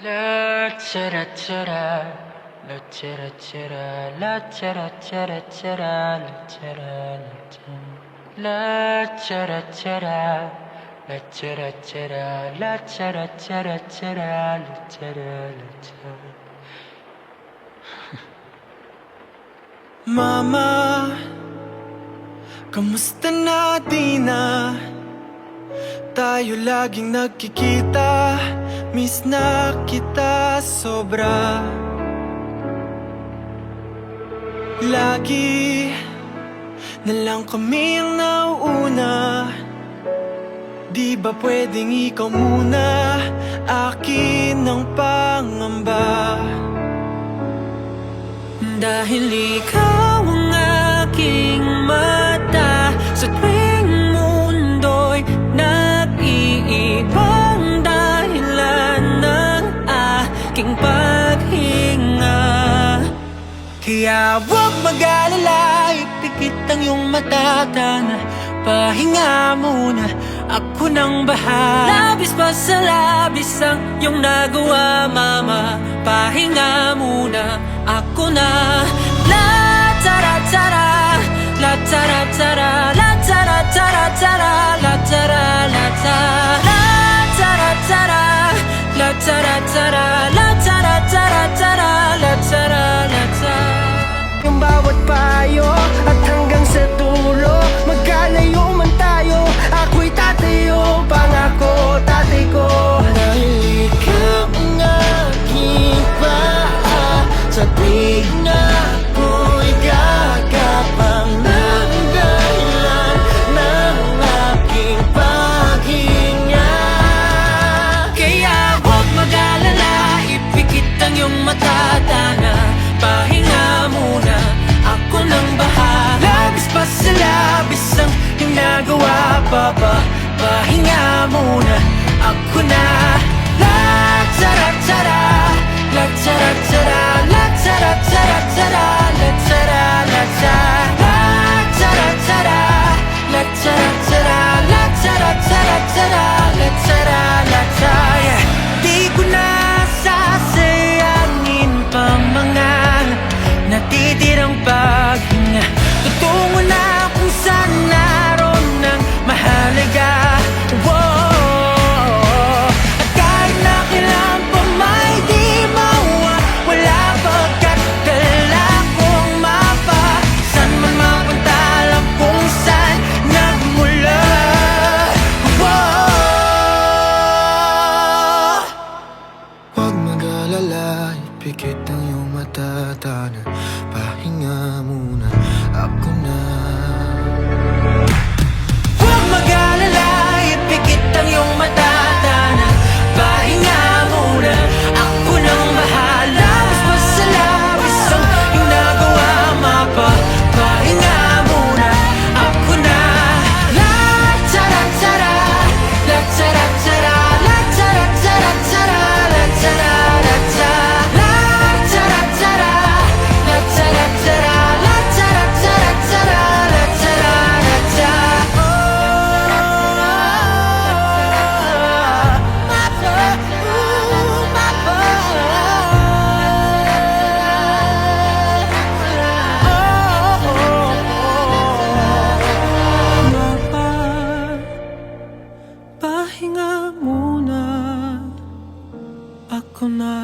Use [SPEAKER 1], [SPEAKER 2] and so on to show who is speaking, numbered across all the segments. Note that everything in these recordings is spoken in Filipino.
[SPEAKER 1] La chara chara, la chara chara, la chara chara chara, la chara la chara, la chara chara, la chara chara, la chara chara chara, la chara la chara.
[SPEAKER 2] Mama, kamusta na di na? Tayo laging nagkikita, miss na kita sobra. Lagi na lang kami ang nauuna. Di ba pwedeng ikaw muna, akin ang pangamba? Dahil ikaw ang aking mata sa tuwing mundo'y nag-iibang dahilan ng aking paghinga. Kaya huwag mag-alala, ipikit ang iyong mata, tana, pahinga muna, ako nang bahala. Labis pa sa labis ang iyong nagawa, mama, pahinga muna, ako na. La tara tara, la tara tara, la tara tara tara, la tara la tara, la tara tara, la tara tara, la tara tara tara, la tara la tara. Yung bawat payo at hanggang sa dulo, magkalayo man tayo, ako'y tatayo, pangako tatay ko. Dahil ikaw ang aking paa sa tuwing ako'y gagapang ng dahilan ng aking paghinga. Kaya huwag mag-alala, ipikit ang iyong mata, tana, pahinga muna, ako nang bahala. Labis pa sa labis ang iyong nagawa, papa, pahinga muna, ako na. La tara tara, la tara tara, la tara tara tara, la tara la tara, la tara tara, la tara tara, la tara tara tara, la tara la tara. Di ko na sasayangin pa mga natitirang paghinga. Tutungo na kung saan naroon ng mahalaga. Whoa. At kahit na kailan pa may di mawawala, pagkat dala kong mapa, saan man mapunta, alam kung saan nagmula. Whoa. Huwag mag-alala, ipikit ang iyong mata, tana, pahinga muna, ako na. Huwag mag-alala, ipikit ang iyong mata, tana, pahinga muna, ako nang bahala. Mas pa sa labis ang iyong nagawa, mapa, pahinga muna, ako na. La tara tara, la tara tara, la tara tara tara, la tara la tara, la tara tara, la tara tara, la tara tara tara, la tara la tara. Pahinga muna, ako na.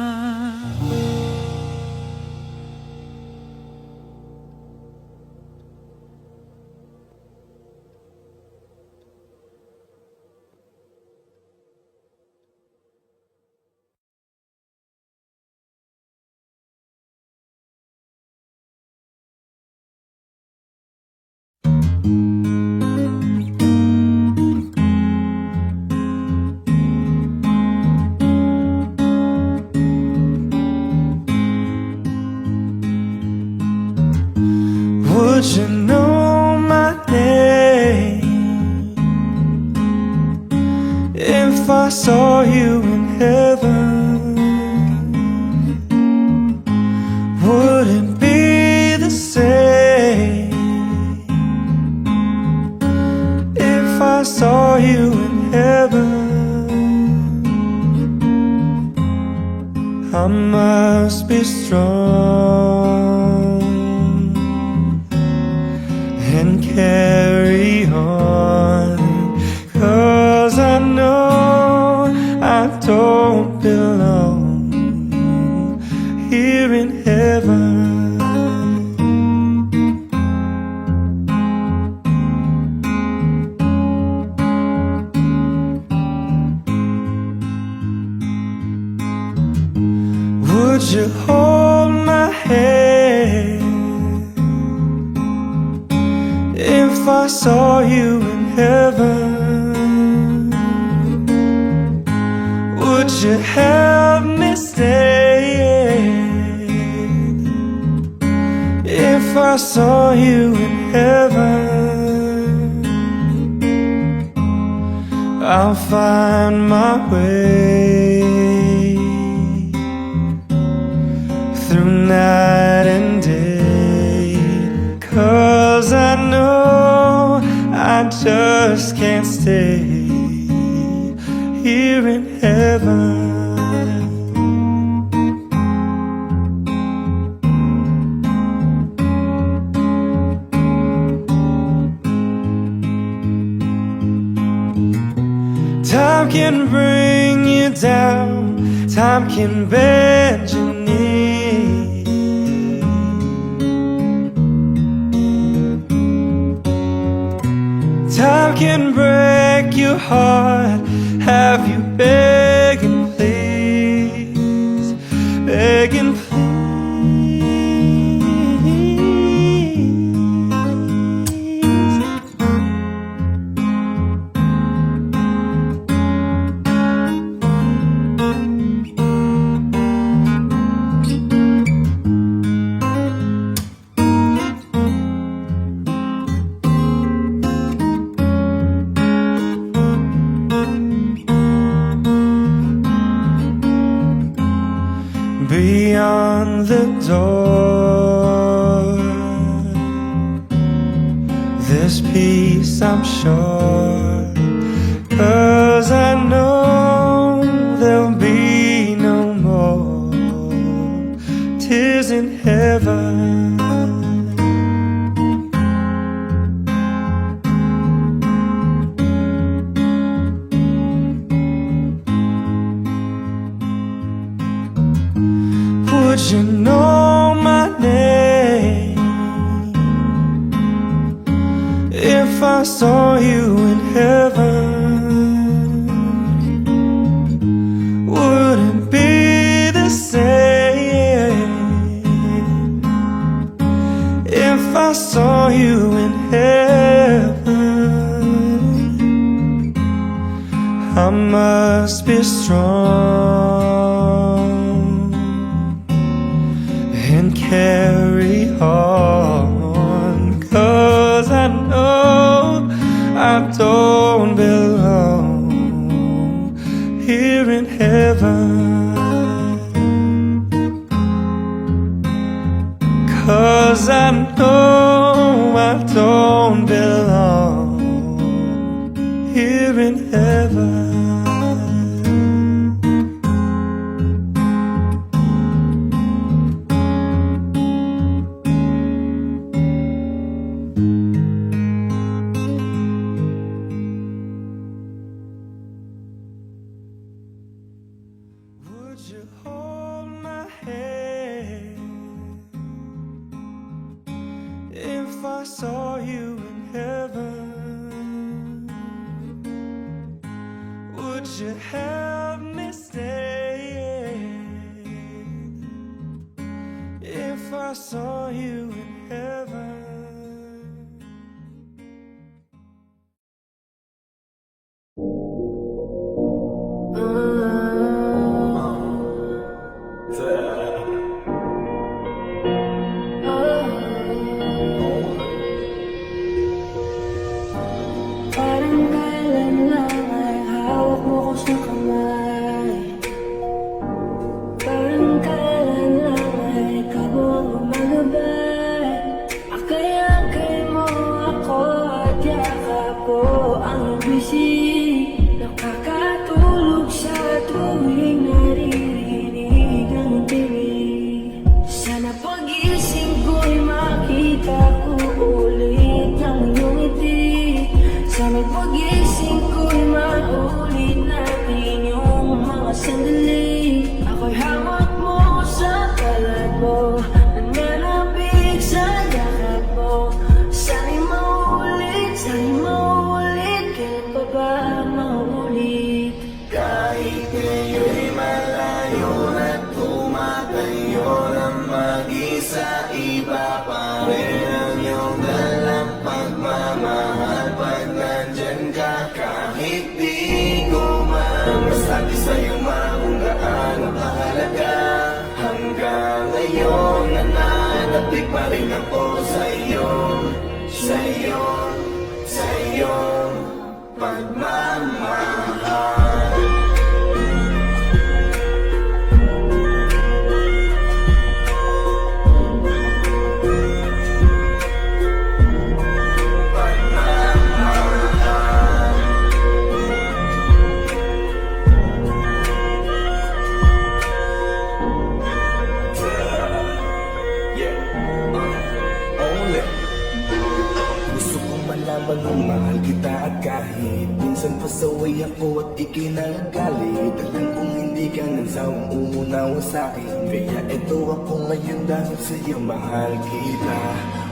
[SPEAKER 2] Would you know my name if I saw you in heaven? Would it be the same if I saw you in heaven? strong and carry on, 'cause I know I don't belong here in heaven. Would you hold my hand if I saw you in heaven? Would you help me stay if I saw you in heaven? I'll find my way through night and day, 'cause I know I just can't stay here in heaven. Time can bring you down, time can bend your knee. Time can break your heart, have you begging please, begging please. Beyond the door, there's peace, I'm sure, 'cause I know there'll be no more tears in heaven. Would you know my name if I saw you in heaven? Would it be the same if I saw you in heaven? I must be strong and carry on, 'cause I know I don't belong here in heaven. 'Cause I know I don't belong here in heaven. Would you hold my hand if I saw you in heaven? Would you help me stay if I saw you in heaven?
[SPEAKER 3] Parang kailan lang ay hawak mo ko sa kamay. Parang kailan lang ay ikaw ang gumagabay. Kaya
[SPEAKER 2] nananabik pa rin ako sa'yo, sa'yo, sa'yo pagmamahal. Gusto kong malaman kung mahal kita at kahit minsan pasaway ako at ikinagalit, alam kong hindi ka nang sawang umunawa sa'kin, kaya eto ako ngayon dahil sa'yo mahal kita.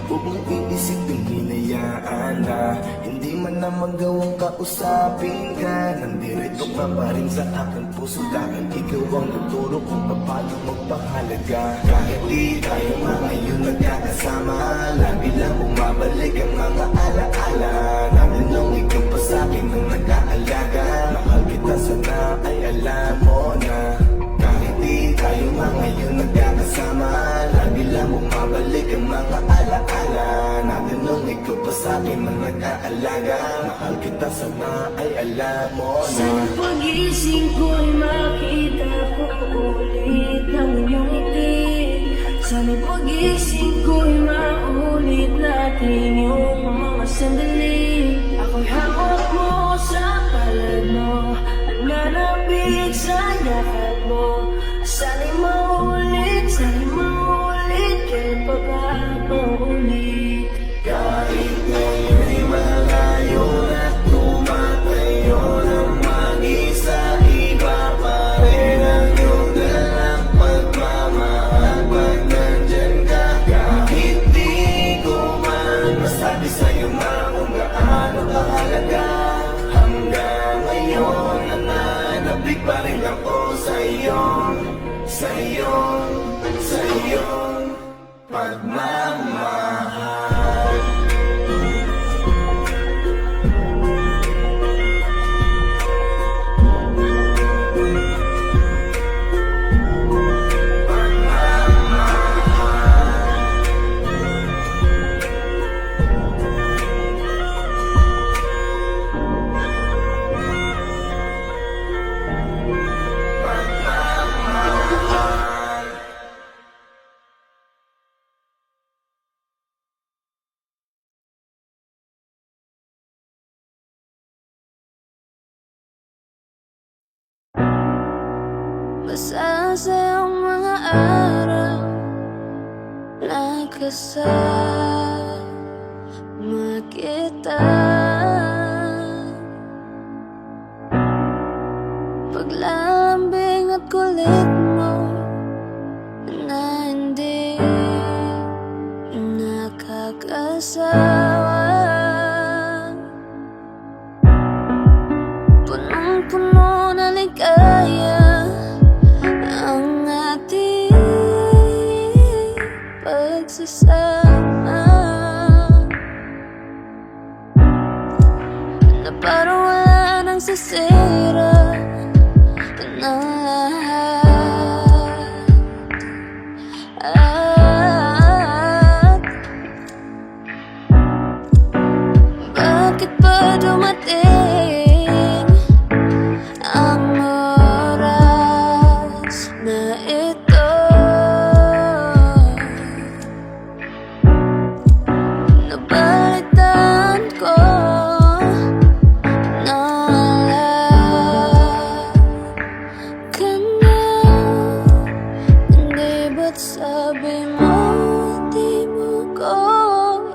[SPEAKER 2] Huwag mong iisipin hinayaan na hindi man na magawang kausapin ka, nandirito ka pa rin sa aking puso dahil ikaw ang nagturo kung paano magpahalaga. Kahit di tayo nga ngayon nagkakasama, lagi lang bumabalik ang mga alaala natin nung ikaw pa sa'kin nang nag-aalaga. Mahal kita sana ay alam mo na. Kahit di tayo nga ngayon nagkakasama, lagi lang bumabalik ang mga alaala natin nung ikaw pa sa'kin nang nag-aalaga. Mahal kita sana ay alam mo na.
[SPEAKER 3] Sana pagising ko'y makita ko ulit ang iyong ngiti. Sana pagising ko'y maulit natin yung mga sandali. Ako'y hawak mo sa palad mo, nananabik sa yakap mo. Sana'y maulit, kailan pa ba maulit?
[SPEAKER 2] Kahit ngayon'y malayo na tumatayo ng mag-isa, iba pa rin ang iyong dalang pagmamahal pag nandyan ka. Kahit di ko man masabi sa'yo na kung gaano kahalaga, hanggang ngayon nananabik pa rin ako sa'yo, sa'yo, sa'yo pagmamahal.
[SPEAKER 3] Masasayang mga araw na kasama kita. Paglalambing at kulit mo na hindi nakakasawa. Punong-puno na ligaya ang ating pagsasama, na parang wala nang sisira ng lahat. At bakit pa dumating ang oras na ito? Nabalitaan ko na lahat ka na. Hindi ba't sabi mo di mo ko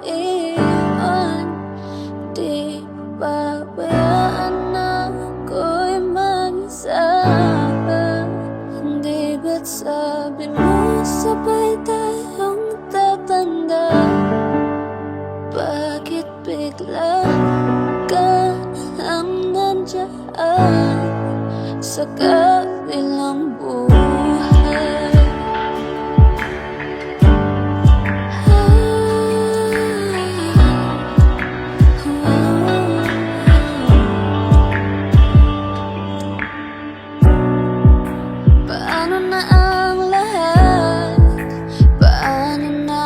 [SPEAKER 3] iwan? Di babayaan na ako'y mag-isa. Hindi ba't sabi mo sabay tayong tatanda? Bakit bigla ka lang nandyan sa kabilang buhay? Paano na ang lahat? Paano na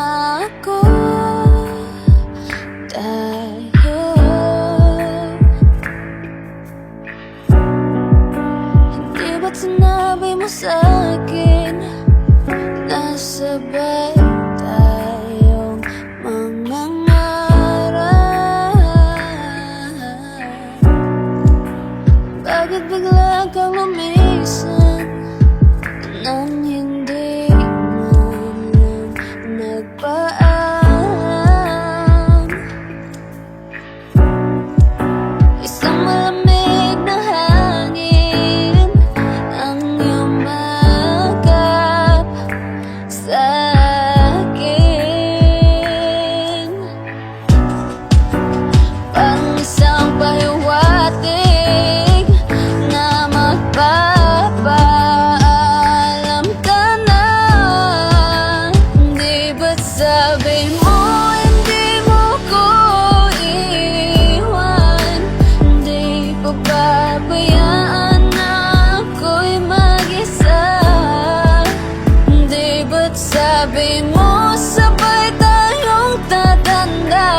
[SPEAKER 3] sabay tayong mangangarap. Bakit bigla kang lumisan nang hindi man lang nagpaalam? Isang malamig na hangin ang yumakap sa akin, parang isang pahiwatig na magpapaalam ka na. Di ba't sabi mo hindi mo ko iwan? Di pa babayaan na ako'y mag-isa? Di ba't sabi mo sabay tayong tatanda?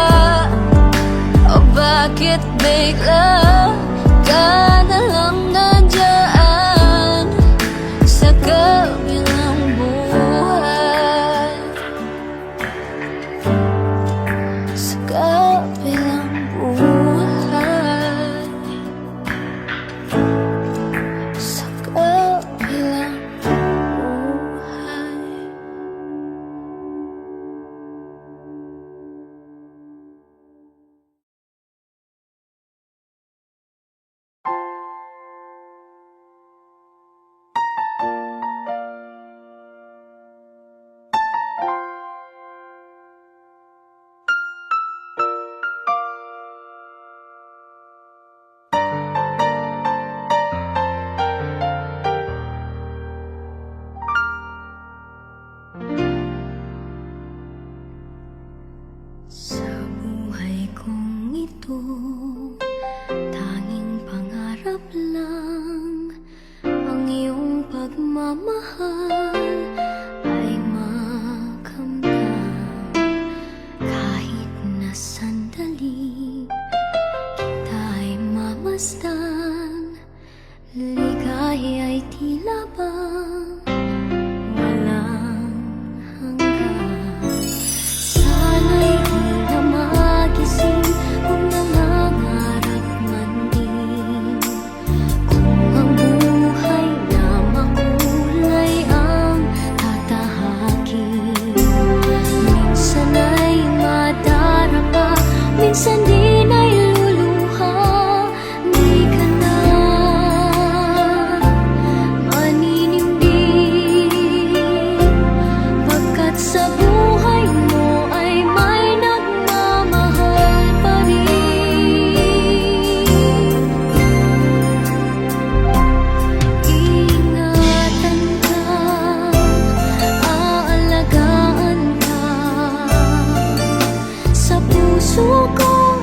[SPEAKER 3] O bakit bigla ka na lang nandyan sa kabilang buhay? Sa kabilang buhay, sa kabilang buhay. Sa buhay kong ito, tanging pangarap lang ang iyong pagmamahal ay makamtan. Kahit na sandali kita'y mamasdan, ligaya ay tila bang walang hanggan. Sana'y di na magising kung nangangarap man din, kung ang buhay na makulay ang tatahakin. Minsan ay madarapa, minsan din ay luluha. Di ka na maninindig, pagkat sa buhay mo ay may nagmamahal pa rin. Ingatan ka, aalagaan ka, sa puso ko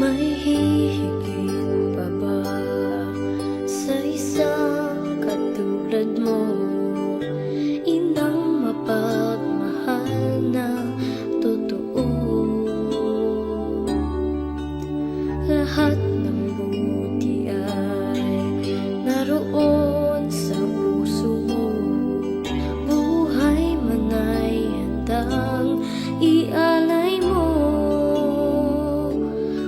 [SPEAKER 3] May hihigit pa ba sa isang katulad mo? Inang mapagmahal na totoo. Lahat ng buti ay naroon sa puso mo. Buhay man ay handang ialay mo.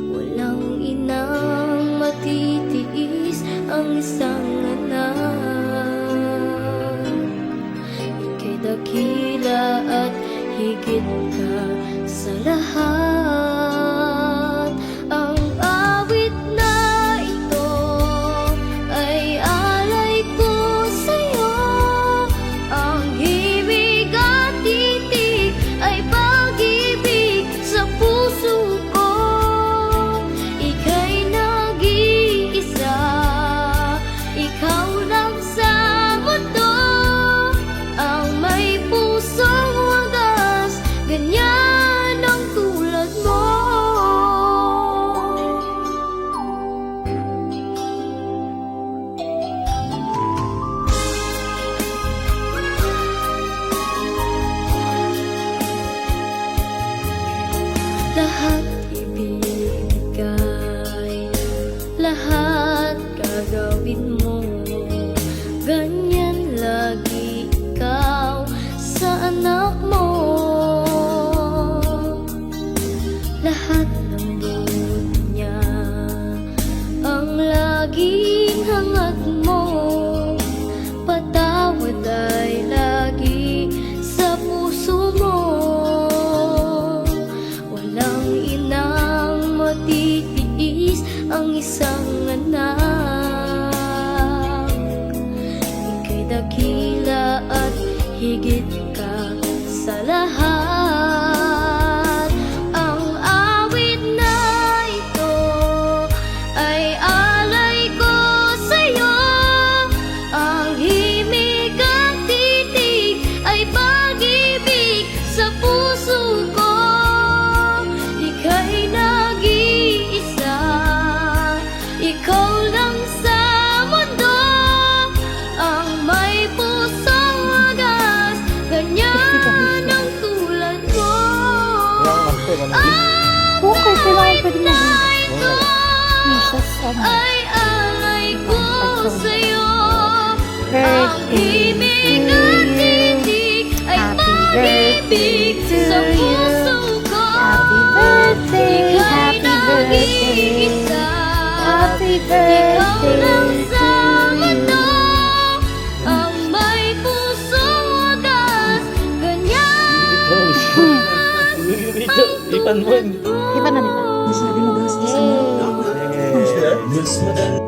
[SPEAKER 3] Walang inang matitiis ang isang anak. Ika'y dakila at higit ka sa lahat. Ang awit na ito ay alay ko sa'yo. Ang himig at titig ay pag-ibig sa puso ko. Ika'y nag-iisa, ikaw lang sa mundo. Ang may pusong wagas, ganyan ang tulad mo. Lahat ibibigay, lahat gagawin mo. Ganyan lagi ikaw sa anak mo. Lahat ng buod niya ang laging hangat mo. Patawad ay lagi sa puso mo. Walang inang matitiis ang isang anak. Ika'y dakila at higit ka sa lahat. Ang awit na ito ay alay ko sa'yo. Ang himig at titig ay pag-ibig sa puso ko. Ika'y nag-iisa, ikaw lang sa mundo. Ang may pusong wagas, ganyan ang tulad mo.
[SPEAKER 4] Okay, kailangan pwede mo.
[SPEAKER 3] Ito
[SPEAKER 4] Jesus,
[SPEAKER 3] ay alay ko sa'yo. Ang
[SPEAKER 4] birthday
[SPEAKER 3] himig
[SPEAKER 4] to
[SPEAKER 3] at
[SPEAKER 4] you.
[SPEAKER 3] titig ay
[SPEAKER 4] Happy
[SPEAKER 3] pag-ibig
[SPEAKER 4] birthday
[SPEAKER 3] sa
[SPEAKER 4] to you.
[SPEAKER 3] puso ko.
[SPEAKER 4] Happy birthday,
[SPEAKER 3] Ika'y
[SPEAKER 4] happy birthday,
[SPEAKER 3] nag-iisa,
[SPEAKER 4] happy
[SPEAKER 3] ikaw lang
[SPEAKER 4] birthday
[SPEAKER 3] sa
[SPEAKER 4] to
[SPEAKER 3] mundo.
[SPEAKER 4] you.
[SPEAKER 3] Ang may pusong wagas, ganyan
[SPEAKER 4] Iba na nila.
[SPEAKER 3] ang tulad mo.
[SPEAKER 4] Hey.
[SPEAKER 5] Mas madali